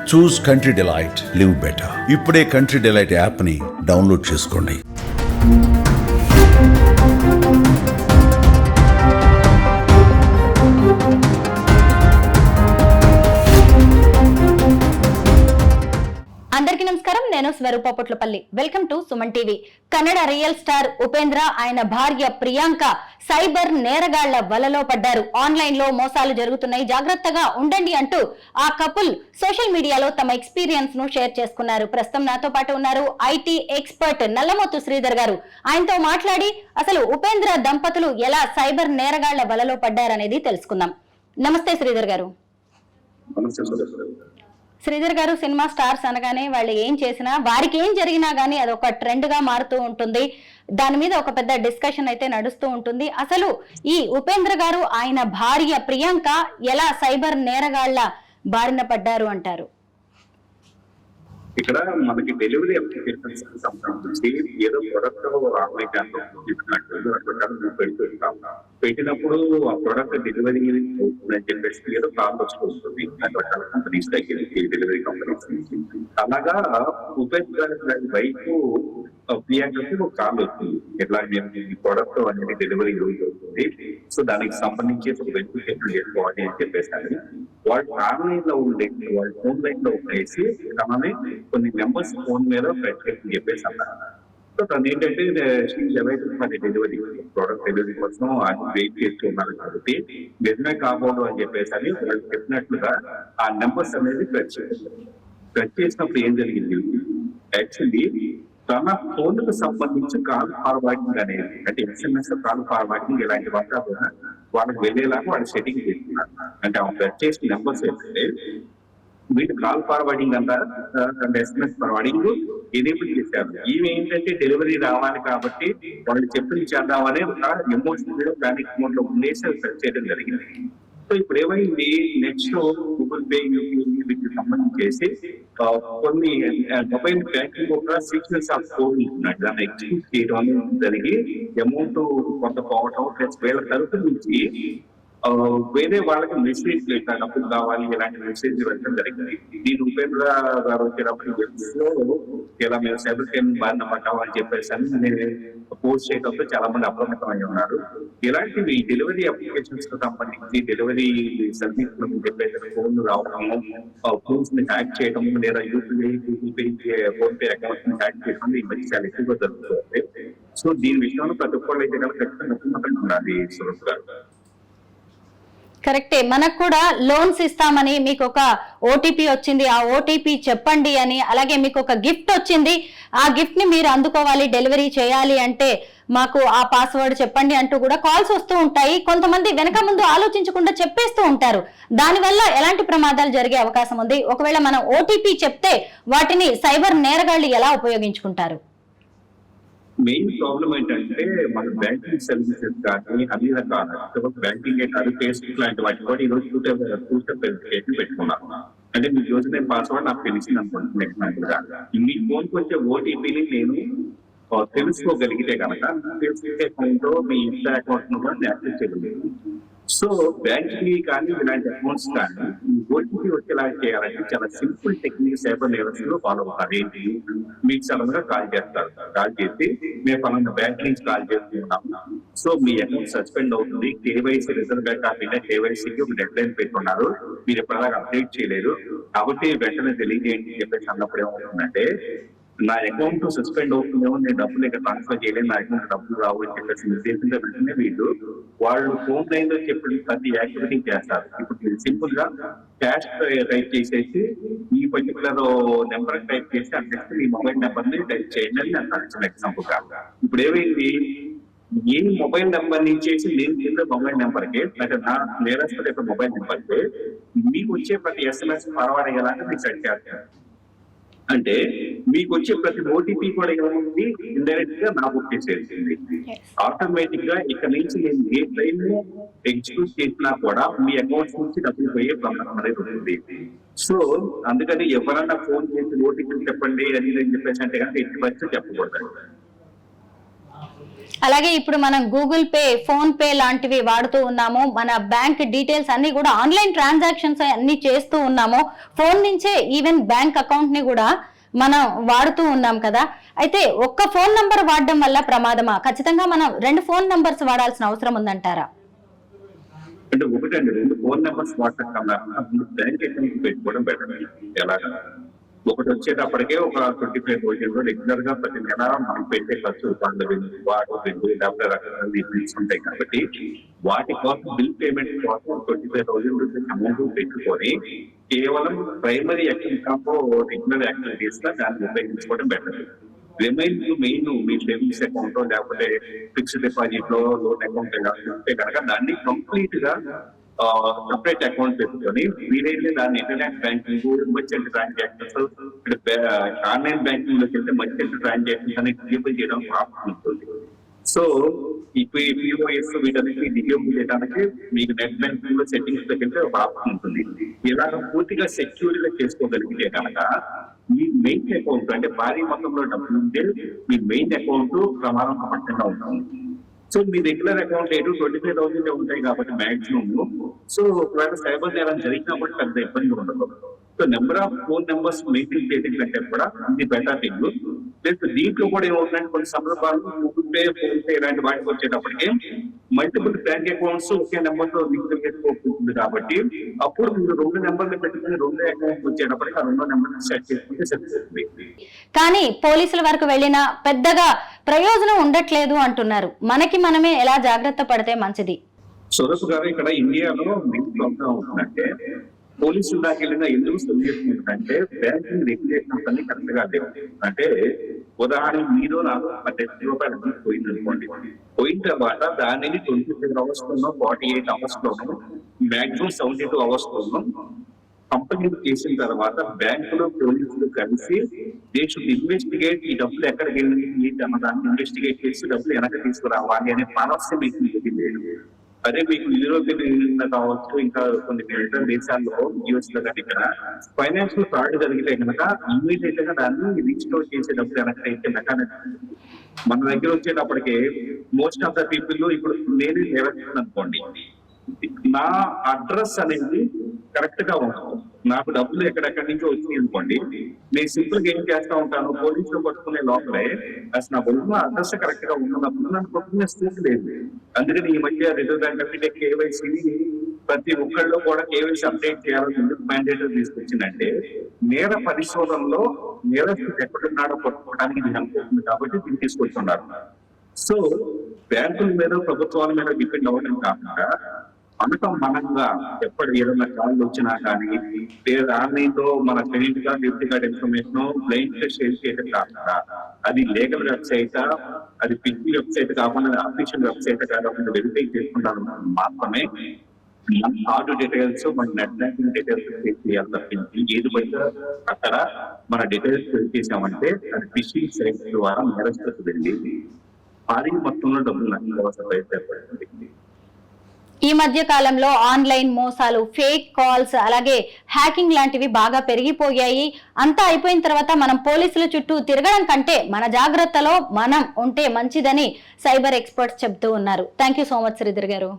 చూస్ country delight, live better. ఇప్పుడే country delight app ని download చేసుకోండి. అందరికీ నమస్కారం. నేను Swaroopa Potlapalli. Welcome to Suman TV. Kannada real star Upendra, ఆయన భార్య ప్రియాంక సైబర్ నేరగాళ్ల వలలో పడ్డారు. ఆన్లైన్ లో మోసాలు జరుగుతున్నాయి, జాగ్రత్తగా ఉండండి అంటూ ఆ కపుల్ సోషల్ మీడియాలో తమ ఎక్స్పీరియన్స్ ను షేర్ చేసుకున్నారు. ప్రస్తుతం నాతో పాటు ఉన్నారు ఐటీ ఎక్స్పర్ట్ నల్లమోతు శ్రీధర్ గారు. ఆయనతో మాట్లాడి అసలు ఉపేంద్ర దంపతులు ఎలా సైబర్ నేరగాళ్ల వలలో పడ్డారనేది తెలుసుకుందాం. నమస్తే శ్రీధర్ గారు. శ్రీధర్ గారు, సినిమా స్టార్స్ అనగానే వాళ్ళు ఏం చేసినా, వారికి ఏం జరిగినా గానీ అది ఒక ట్రెండ్ గా మారుతూ ఉంటుంది. దాని మీద ఒక పెద్ద డిస్కషన్ అయితే నడుస్తూ ఉంటుంది. అసలు ఈ ఉపేంద్ర గారు, ఆయన భార్య ప్రియాంక ఎలా సైబర్ నేరగాళ్ల బారిన పడ్డారు అంటారు? ఇక్కడ మనకి డెలివరీ అప్లికేషన్స్ సంబంధించి ఏదో ప్రొడక్ట్ ఆన్లైన్ పెడుతుంటాం. పెట్టినప్పుడు ఆ ప్రొడక్ట్ డెలివరీ అవుతుందని చెప్పేసి ఏదో కాల్ వస్తుంది రకరకాల కంపెనీస్ దగ్గరికి, డెలివరీ కంపెనీస్ నుంచి. అలాగా ఉపేంద్ర గారి వైఫ్ ప్రియాంకకి ఒక కాల్ వస్తుంది, ఎట్లా ఈ ప్రొడక్ట్ అనేది డెలివరీ అవుతుంది, సో దానికి సంబంధించి ఒక వెరిఫికేషన్ చేసుకోవాలి అని చెప్పేసి వాళ్ళు ఆన్లైన్ లో ఉండే, వాళ్ళు ఫోన్ లైన్ లో ఉండేసి తనని కొన్ని నెంబర్స్ ఫోన్ మీద పెట్టేసి చెప్పేసి అన్నారు. సో తను ఏంటంటే డెలివరీ ప్రోడక్ట్ డెలివరీ కోసం అది వెయిట్ చేస్తున్నారు కాబట్టి నిజమే కాబోదు అని చెప్పేసి అని వాళ్ళు చెప్పినట్లుగా ఆ నెంబర్స్ అనేది ప్రెస్ చేసినప్పుడు ఏం జరిగింది, యాక్చువల్లీ తన ఫోన్ కు సంబంధించి కాల్ ఫార్వర్డింగ్ అనేది, అంటే ఎస్ఎంఎస్ కాల్ ఫార్వర్డింగ్ ఇలాంటి వాళ్ళకి వెళ్ళేలాగా వాళ్ళు సెట్టింగ్ చేస్తున్నారు. అంటే ఆ ప్రెస్ చేసిన నెంబర్స్ ఏంటంటే వీటి కాల్ ఫార్వర్డింగ్ అంటారు, ఎస్ఎంఎస్ ఫార్వర్డింగ్ ఎనేబుల్ చేశారు. ఇవి ఏంటంటే డెలివరీ రావాలి కాబట్టి వాళ్ళు చెప్పింది చేద్దామనే ఒక ఎమోషనల్ ప్యానిక్ మోడ్ లో ఉండేసి సెర్చ్ చేయడం జరిగింది. సో ఇప్పుడు ఏమైంది, నెక్స్ట్ గూగుల్ పే, యూపీఐ వీటికి సంబంధించేసి కొన్ని మొబైల్ బ్యాంకింగ్ ఒక సీక్వెన్స్ ఆఫ్ కోడ్ ఉంటున్నాడు, దాన్ని ఎగ్జిక్యూట్ చేయడం అనేది జరిగి అమౌంట్ కొంత పోవటం, ప్లస్ వేల తరపు నుంచి వేరే వాళ్ళకి మెసేజ్ లేక డబ్బులు కావాలి ఇలాంటి మెసేజ్ వెళ్ళడం జరిగింది. దీని ఉపేంద్ర గారు వచ్చేటప్పుడు ఇలా మేము సైబర్ క్రైమ్ బారిన పడ్డాం అని చెప్పేసి అని పోస్ట్ చేయడంతో చాలా మంది అప్రమత్తమై ఉన్నారు. ఇలాంటివి డెలివరీ అప్లికేషన్స్ కు సంబంధించి డెలివరీ సర్వీస్ చెప్పేసి ఫోన్లు రావడము, ఫోన్స్ ని హ్యాక్ చేయడం, లేదా UPI, Google pay, phone pay accounts ని హ్యాక్ చేయడం ఈ మధ్య చాలా ఎక్కువగా జరుగుతుంది. సో దీని విషయంలో ప్రతి ఒక్కళ్ళు అయితే కనుక ఖచ్చితంగా ఉండాలి. స్వరూప్ గారు కరెక్టే. మనకు కూడా లోన్స్ ఇస్తామని మీకు ఒక ఓటీపీ వచ్చింది, ఆ ఓటీపీ చెప్పండి అని, అలాగే మీకు ఒక గిఫ్ట్ వచ్చింది, ఆ గిఫ్ట్ ని మీరు అందుకోవాలి, డెలివరీ చేయాలి అంటే మాకు ఆ పాస్వర్డ్ చెప్పండి అంటూ కూడా కాల్స్ వస్తూ ఉంటాయి. కొంతమంది వెనక ముందు ఆలోచించకుండా చెప్పేస్తూ ఉంటారు. దానివల్ల ఎలాంటి ప్రమాదాలు జరిగే అవకాశం ఉంది? ఒకవేళ మనం ఓటీపీ చెప్తే వాటిని సైబర్ నేరగాళ్లు ఎలా ఉపయోగించుకుంటారు? మెయిన్ ప్రాబ్లం ఏంటంటే మన బ్యాంకింగ్ సర్వీసెస్ కానీ అన్ని రకాల బ్యాంకింగ్ కాదు, ఫేస్బుక్ లాంటి వాటి కూడా ఈరోజు టూ స్టెప్ వెరిఫికేషన్ పెట్టుకున్నాను. అంటే మీ యూజర్ నేమ్ పాస్వర్డ్ నాకు తెలిసింది అనుకుంటున్నాను. మీ ఫోన్ కి వచ్చే ఓటీపీని నేను తెలుసుకోగలిగితే కనుక ఫేస్బుక్ అకౌంట్, మీ ఇన్స్టా అకౌంట్ ను కూడా యాక్సెస్ చేయగలిగింది. సో బ్యాంకింగ్ కానీ ఇలాంటి అకౌంట్స్ కానీ ఓటీపీ వచ్చేలా చేయాలంటే చాలా సింపుల్ టెక్నిక్ సైబర్ నేరస్తులు ఫాలో అవుతారు. ఏంటి, మీకు సడన్ గా కాల్ చేస్తారు, కాల్ చేసి మేము పలానా బ్యాంక్ నుంచి కాల్ చేస్తున్నాము, సో మీ అకౌంట్ సస్పెండ్ అవుతుంది, KYC reserve bank of India కేవైసీకి ఒక డెడ్ లైన్ పెట్టుకున్నారు, మీరు ఎప్పటిదాకా అప్డేట్ చేయలేదు కాబట్టి వెంటనే తెలియజేయండి అని చెప్పేసి అన్నప్పుడు ఏమవుతుందంటే, నా అకౌంట్ సస్పెండ్ అవుతుందేమో, నేను డబ్బులు ఇక్కడ ట్రాన్స్ఫర్ చేయలేదు, నా అకౌంట్ డబ్బులు రావు అని చెప్పేసి నిర్దేశంగా వెంటనే వీళ్ళు వాళ్ళు ఫోన్ లైన్ లో చెప్పిన ప్రతి యాక్టివిటీ చేస్తారు. ఇప్పుడు సింపుల్ గా క్యాష్ టైప్ చేసేసి ఈ పర్టికులర్ నెంబర్ టైప్ చేసి అంటే ఈ మొబైల్ నెంబర్ ని టైప్ చేయండి అని అంటారు ఎగ్జాంపుల్ గా. ఇప్పుడు ఏమైంది, ఏ మొబైల్ నెంబర్ నుంచేసి నేను చెప్పే మొబైల్ నెంబర్ కి, అంటే నా నేరస్తుల యొక్క మొబైల్ నెంబర్ కి మీకు వచ్చే ప్రతి ఎస్ఎంఎస్ ఫార్వర్డ్ అయ్యేలాగా మీకు సెట్ చేస్తారు. అంటే మీకు వచ్చే ప్రతి ఓటీపీ కూడా ఏమైంది, ఇండైరెక్ట్ గా నాకు వచ్చేసేసింది. ఆటోమేటిక్ గా ఇక్కడ నుంచి నేను ఏ ట్రైన్ ఎగ్జిక్యూట్ చేసినా కూడా మీ అకౌంట్స్ నుంచి డబ్బులు పోయే ప్రమాదం అనేది ఉంటుంది. సో అందుకని ఎవరన్నా ఫోన్ చేసి ఓటీపీ చెప్పండి అని చెప్పేసి అంటే కనుక ఎట్టి పరిస్థితి చెప్పకూడదు. అలాగే ఇప్పుడు మనం గూగుల్ పే, ఫోన్ పే లాంటివి వాడుతూ ఉన్నాము. మన బ్యాంక్ డీటెయిల్స్ అన్ని కూడా ఆన్లైన్ ట్రాన్సాక్షన్స్ అన్ని చేస్తూ ఉన్నాము. ఫోన్ నుంచే ఈవెన్ బ్యాంక్ అకౌంట్ ని కూడా మనం వాడుతూ ఉన్నాం కదా. అయితే ఒక్క ఫోన్ నంబర్ వాడడం వల్ల ప్రమాదమా? ఖచ్చితంగా మనం 2 ఫోన్ నంబర్స్ వాడాల్సిన అవసరం ఉందంటారా? అంటే ఒకటండి, 2 ఫోన్ నెంబర్స్ వాడటం కన్నా బ్యాంక్ అకౌంట్ పెట్టుకోవడం బెటర్. ఎలాగా ఒకటి వచ్చేటప్పటికే ఒక 25,000 రెగ్యులర్ గా ప్రతి నెల మనం పెట్టే ఖర్చు వాడు 70 రకాల బిల్స్ ఉంటాయి కాబట్టి వాటి కోసం బిల్ పేమెంట్ కోసం 25,000 రూపీస్ అమౌంట్ పెట్టుకొని కేవలం ప్రైమరీ అకౌంట్ రెగ్యులర్ యాక్టివిటీస్ గా దాన్ని ఉపయోగించుకోవడం బెటర్. రిమైనింగ్ మెయిన్ మీ సేవింగ్స్ అకౌంట్ లేకపోతే ఫిక్స్డ్ డిపాజిట్ లో లోన్ అకౌంట్ ఉంటే కనుక దాన్ని కంప్లీట్ గా సపరేట్ అకౌంట్ పెట్టుకొని వీలైతే దాన్ని internet banking, merchant transactions, online banking లోకి వెళ్తే మర్చెంట్ ట్రాన్సాక్షన్స్ అనేది డిజేబుల్ చేయడం ఆప్షన్ ఉంటుంది. సో ఇప్పుడు POS వీటన్నిటిని డిజేబుల్ చేయడానికి మీకు నెట్ బ్యాంకింగ్ లో సెట్టింగ్స్ లోకి వెళ్తే ఒక ఆప్షన్ ఉంటుంది. ఇలాగ పూర్తిగా సెక్యూర్ గా చేసుకోగలిగితే కనుక మీ మెయిన్ అకౌంట్ అంటే భారీ మొత్తంలో డబ్బులు ఉంటే మీ మెయిన్ అకౌంట్ ప్రమాదం పట్టకుండా ఉంటుంది. సో మీ రెగ్యులర్ అకౌంట్ 25,000 ఉంటాయి కాబట్టి మాక్సిమం. సో ఒకవేళ సైబర్ నేరం జరిగినప్పుడు పెద్ద ఇబ్బంది ఉండదు. So number of phone numbers maintain చేయడం కంటే కూడా ఇది బెటర్ థింగ్. ప్లస్ దీంట్లో కూడా ఏమవుతుందంటే కొన్ని సందర్భాలు గూగుల్ పే, ఫోన్ పే ఇలాంటి వాటికి వచ్చేటప్పటికి మల్టిపుల్ బ్యాంక్ అకౌంట్స్ ఒకే నెంబర్ తో లింక్ చేసుకోవచ్చు కాబట్టి అప్పుడు మీరు 2 నెంబర్లు పెట్టుకుని 2 అకౌంట్ వచ్చేటప్పటికి ఆ 2 నెంబర్ సెట్ చేసుకుంటే సరిపోతుంది. కానీ పోలీసుల వరకు వెళ్ళినా పెద్దగా ప్రయోజనం ఉండట్లేదు అంటున్నారు. మనకి మనమే ఎలా జాగ్రత్త పడితే మంచిది? సురసు గారు, ఇక్కడ ఇండియాలో మీకు ప్రాబ్లం అవుతుందంటే పోలీసులు దాకా వెళ్ళినా ఎందుకు చేస్తుందంటే బ్యాంకింగ్ రెగ్యులేషన్స్ అన్ని కరెక్ట్ గా లేవు. అంటే ఉదాహరణ మీరు నాకు 10 రూపాయలు పోయింది అనుకోండి, పోయిన తర్వాత దానిని 24 అవర్స్ లోనో 48 అవర్స్ లోనో మాక్సిమం 72 అవర్స్ లోనో కంపెనీలు చేసిన తర్వాత బ్యాంకులో పోలీసులు కలిసి దే షుడ్ ఇన్వెస్టిగేట్ ఈ డబ్బులు ఎక్కడికి వెళ్ళి దాన్ని ఇన్వెస్టిగేట్ చేసి డబ్బులు వెనక తీసుకురావాలి అనే పాలసీ మీకు లేదు. అదే మీకు యూరోపియన్ కావచ్చు, ఇంకా కొన్ని ఇతర దేశాల్లో యూఎస్ లో కానీ ఇక్కడ ఫైనాన్షియల్ ఫ్రాడ్ జరిగితే కనుక ఇమ్మీడియట్ గా దాన్ని రీస్టోర్ చేసేటప్పుడు వెనక అయితే మెకానిజం మన దగ్గర వచ్చేటప్పటికే మోస్ట్ ఆఫ్ ద పీపుల్ ఇప్పుడు నేను నిలబెట్టాను అనుకోండి, నా అడ్రస్ అనేది కరెక్ట్ గా ఉంటుంది. నాకు డబ్బులు ఎక్కడెక్కడి నుంచి వచ్చినాయి అనుకోండి, నేను సింపుల్ గా ఏం చేస్తా ఉంటాను, పోలీసులు పట్టుకునే లోపలే అసలు నా ఒరిజినల్ అడ్రస్ కరెక్ట్ గా ఉన్నప్పుడు నన్ను పట్టుకునే స్థితి లేదు. అందుకని ఈ మధ్య reserve bank of India KYC ప్రతి ఒక్కళ్ళు కూడా KYC అప్డేట్ చేయాలని ఎందుకు మ్యాండేటరీ తీసుకొచ్చిందంటే నేర పరిశోధనలో నేరస్తుడు ఎక్కడున్నాడో పట్టుకోవడానికి ఇది హెల్ప్ అవుతుంది కాబట్టి దీన్ని తీసుకొచ్చున్నారు. సో బ్యాంకుల మీద, ప్రభుత్వాల మీద డిపెండ్ అవ్వడం కాకుండా మనంగా ఎప్పుడు ఏదైనా కాళ్ళు వచ్చినా కానీ లేదా ఆన్లైన్ లో మన credit card, debit card information blind share చేయడం కాకుండా అది లీగల్ వెబ్సైట్, అది పిచ్చి వెబ్సైట్ కాకుండా అఫీషియల్ వెబ్సైట్ కాకుండా వెరిఫై చేసుకుంటారు మాత్రమే మన కార్డు డీటెయిల్స్, మన నెట్ బ్యాంకింగ్ డీటెయిల్స్ చేయాలి తప్పించి ఏది పడితే అక్కడ మన డీటెయిల్స్ చేసామంటే అది ఫిషింగ్ సైట్ ద్వారా నేరస్తులకు వెళ్ళి భారీ మొత్తంలో డబ్బులు నష్టపోవాల్సిన ఏర్పడుతుంది. ఈ మధ్య కాలంలో ఆన్లైన్ మోసాలు, ఫేక్ కాల్స్, అలాగే హ్యాకింగ్ లాంటివి బాగా పెరిగిపోయాయి. అంతా అయిపోయిన తర్వాత మనం పోలీసుల చుట్టూ తిరగడం కంటే మన జాగ్రత్తలో మనం ఉంటే మంచిదని సైబర్ ఎక్స్పర్ట్స్ చెప్తూ ఉన్నారు. Thank you so much Sridhar గారు.